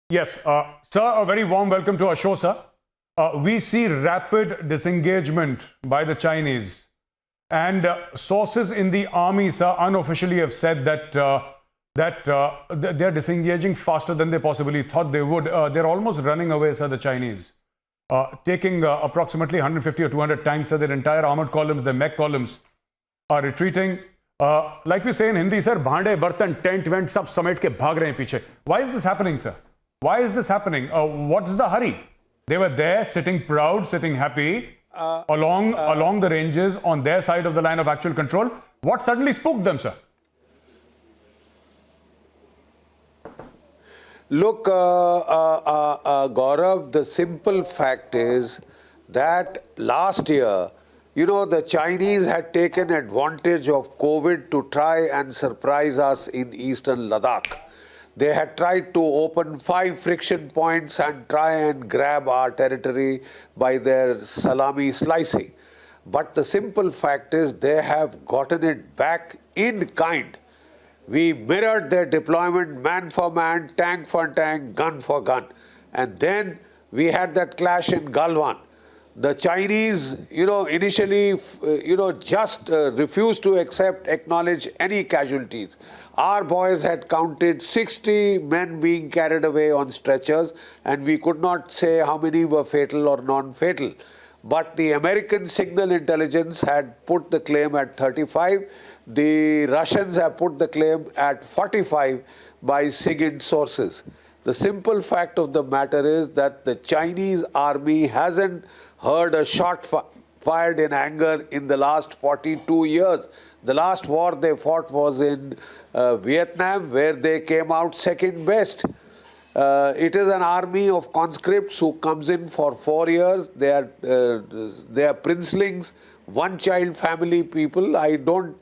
Yes, sir, a very warm welcome to our show, sir. We see rapid disengagement by the Chinese, and sources in the army, sir, unofficially have said that they're disengaging faster than they possibly thought they would. They're almost running away, sir, the Chinese, taking approximately 150 or 200 tanks, sir. Their entire armored columns, their mech columns are retreating. Like we say in Hindi, sir, bhande, bartan, tent, vent, sab samet ke bhag rahe hain piche. Why is this happening, sir? Why is this happening? What's the hurry? They were there, sitting proud, sitting happy, along the ranges on their side of the line of actual control. What suddenly spooked them, sir? Look, Gaurav, the simple fact is that last year, the Chinese had taken advantage of COVID to try and surprise us in eastern Ladakh. They had tried to open 5 friction points and try and grab our territory by their salami slicing. But the simple fact is they have gotten it back in kind. We mirrored their deployment man for man, tank for tank, gun for gun. And then we had that clash in Galwan. The Chinese, initially, just refused to acknowledge any casualties. Our boys had counted 60 men being carried away on stretchers, and we could not say how many were fatal or non-fatal. But the American signal intelligence had put the claim at 35. The Russians have put the claim at 45 by SIGINT sources. The simple fact of the matter is that the Chinese army hasn't heard a shot fired in anger in the last 42 years. The last war they fought was in Vietnam, where they came out second best. It is an army of conscripts who comes in for 4 years. They are princelings, one-child family people. I don't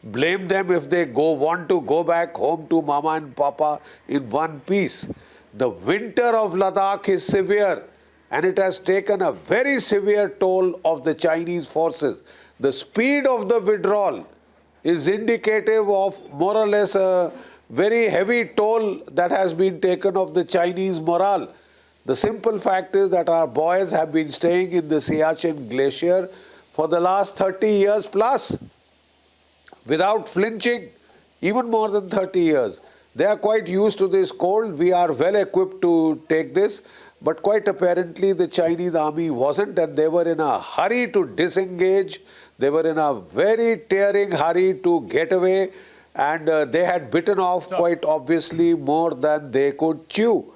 blame them if they want to go back home to mama and papa in one piece. The winter of Ladakh is severe, and it has taken a very severe toll of the Chinese forces. The speed of the withdrawal is indicative of more or less a very heavy toll that has been taken of the Chinese morale. The simple fact is that our boys have been staying in the Siachen Glacier for the last 30 years plus, without flinching, even more than 30 years. They are quite used to this cold. We are well equipped to take this. But quite apparently the Chinese army wasn't, and they were in a hurry to disengage. They were in a very tearing hurry to get away, and they had bitten off quite obviously more than they could chew.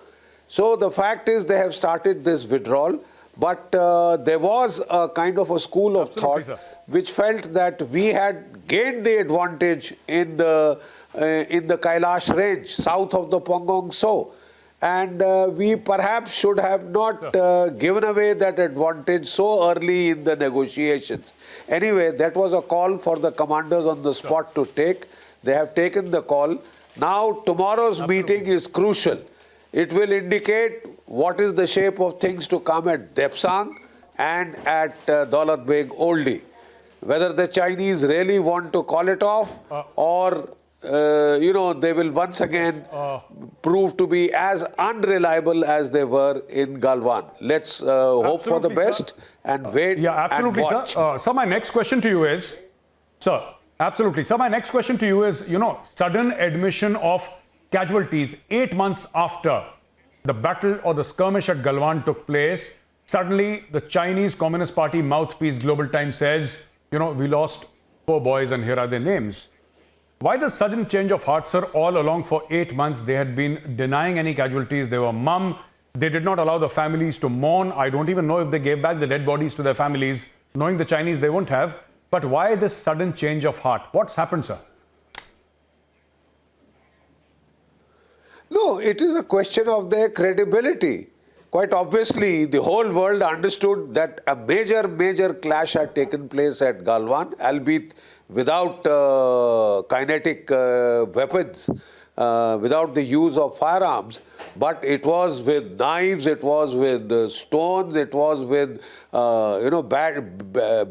So the fact is they have started this withdrawal, but there was a kind of a school of thought which felt that we had gained the advantage in the Kailash range south of the Pangong Tso. And we perhaps should have not given away that advantage so early in the negotiations. Anyway, that was a call for the commanders on the spot to take. They have taken the call. Now, tomorrow's meeting is crucial. It will indicate what is the shape of things to come at Depsang and at Daulat Beg Oldie. Whether the Chinese really want to call it off or they will once again prove to be as unreliable as they were in Galwan. Let's hope for the best and wait and watch. Sir, my next question to you is, sir, absolutely. Sir, my next question to you is, sudden admission of casualties 8 months after the battle or the skirmish at Galwan took place. Suddenly, the Chinese Communist Party mouthpiece Global Times says, we lost 4 boys and here are their names. Why the sudden change of heart, sir? All along for 8 months, they had been denying any casualties. They were mum. They did not allow the families to mourn. I don't even know if they gave back the dead bodies to their families, knowing the Chinese they won't have. But why this sudden change of heart? What's happened, sir? No, it is a question of their credibility. Quite obviously, the whole world understood that a major clash had taken place at Galwan, albeit without kinetic weapons, without the use of firearms. But it was with knives, it was with stones, it was with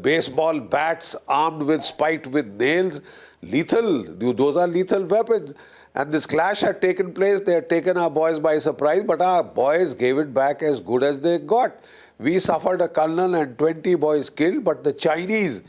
baseball bats armed with spiked with nails. Lethal, those are lethal weapons. And this clash had taken place. They had taken our boys by surprise, but our boys gave it back as good as they got. We suffered a colonel and 20 boys killed, but the Chinese,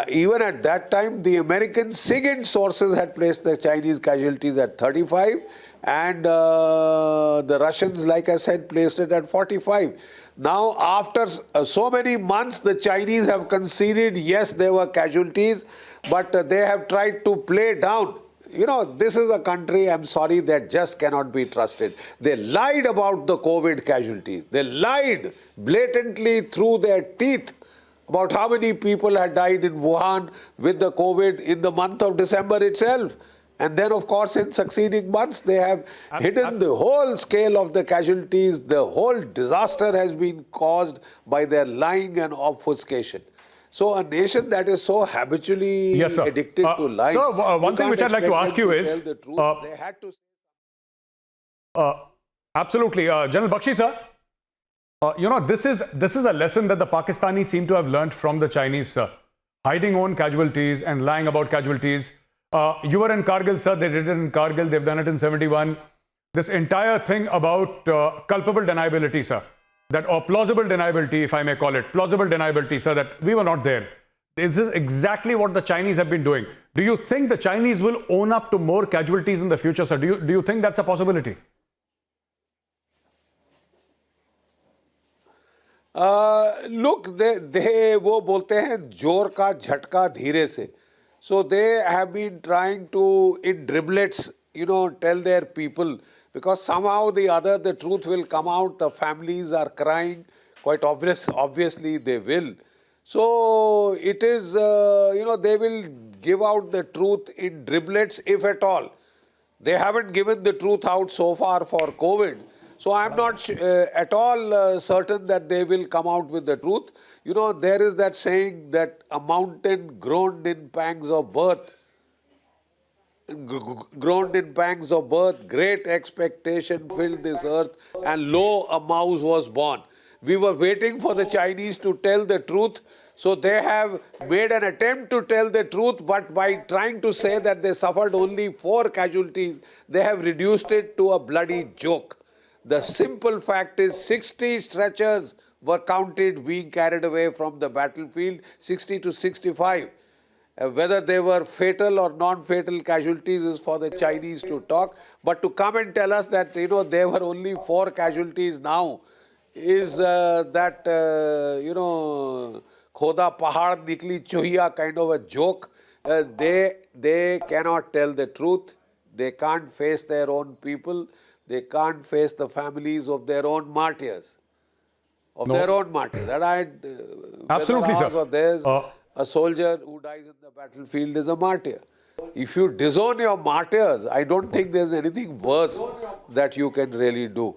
even at that time, the American SIGINT sources had placed the Chinese casualties at 35, and the Russians, like I said, placed it at 45. Now, after so many months, the Chinese have conceded, yes, there were casualties, but they have tried to play down. You know, this is a country, I'm sorry, that just cannot be trusted. They lied about the COVID casualties. They lied blatantly through their teeth about how many people had died in Wuhan with the COVID in the month of December itself. And then, of course, in succeeding months, they have hidden the whole scale of the casualties. The whole disaster has been caused by their lying and obfuscation. So a nation that is so habitually Yes, sir. addicted to lying. Sir, one thing which I'd like to ask you is, they had to. absolutely, General Bakshi, sir. You know, this is a lesson that the Pakistanis seem to have learned from the Chinese, sir. Hiding own casualties and lying about casualties. You were in Kargil, sir. They did it in Kargil. They've done it in 71. This entire thing about culpable deniability, sir. Or plausible deniability, if I may call it. Plausible deniability, sir, that we were not there. This is exactly what the Chinese have been doing. Do you think the Chinese will own up to more casualties in the future, sir? Do you think that's a possibility? Look, they वो बोलते हैं जोर का झटका धीरे से. So they have been trying to, in driblets, you know, tell their people, because somehow or the other the truth will come out. The families are crying. Quite obviously they will. So it is, you know, they will give out the truth in driblets, if at all. They haven't given the truth out so far for COVID. So I'm not at all certain that they will come out with the truth. You know, there is that saying that a mountain groaned in pangs of birth. Groaned in pangs of birth, great expectation filled this earth, and lo, a mouse was born. We were waiting for the Chinese to tell the truth. So they have made an attempt to tell the truth, but by trying to say that they suffered only 4 casualties, they have reduced it to a bloody joke. The simple fact is 60 stretchers were counted being carried away from the battlefield, 60 to 65. Whether they were fatal or non-fatal casualties is for the Chinese to talk. But to come and tell us that, you know, there were only 4 casualties now is that, you know, Khoda Pahad Nikli Chuhiya kind of a joke. They cannot tell the truth. They can't face their own people. They can't face the families of their own martyrs. Their own martyrs. That Absolutely, sir. Or there's a soldier who dies in the battlefield is a martyr. If you disown your martyrs, I don't think there's anything worse that you can really do.